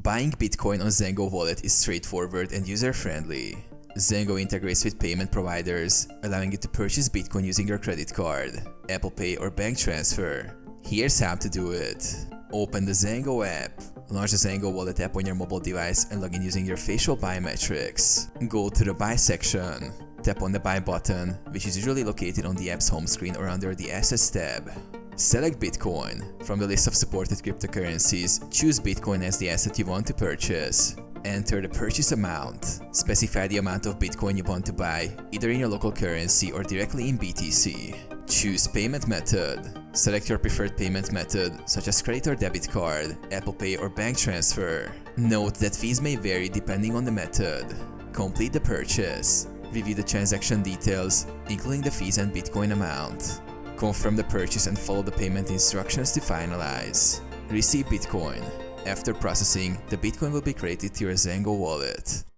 Buying Bitcoin on ZenGo wallet is straightforward and user-friendly. ZenGo integrates with payment providers, allowing you to purchase Bitcoin using your credit card, Apple Pay or bank transfer. Here's how to do it. Open the ZenGo app. Launch the ZenGo wallet app on your mobile device and log in using your facial biometrics. Go to the Buy section. Tap on the Buy button, which is usually located on the app's home screen or under the Assets tab. Select Bitcoin. From the list of supported cryptocurrencies, choose Bitcoin as the asset you want to purchase. Enter the purchase amount. Specify the amount of Bitcoin you want to buy, either in your local currency or directly in BTC. Choose payment method. Select your preferred payment method, such as credit or debit card, Apple Pay or bank transfer. Note that fees may vary depending on the method. Complete the purchase. Review the transaction details, including the fees and Bitcoin amount. Confirm the purchase and follow the payment instructions to finalize. Receive Bitcoin. After processing, the Bitcoin will be credited to your ZenGo wallet.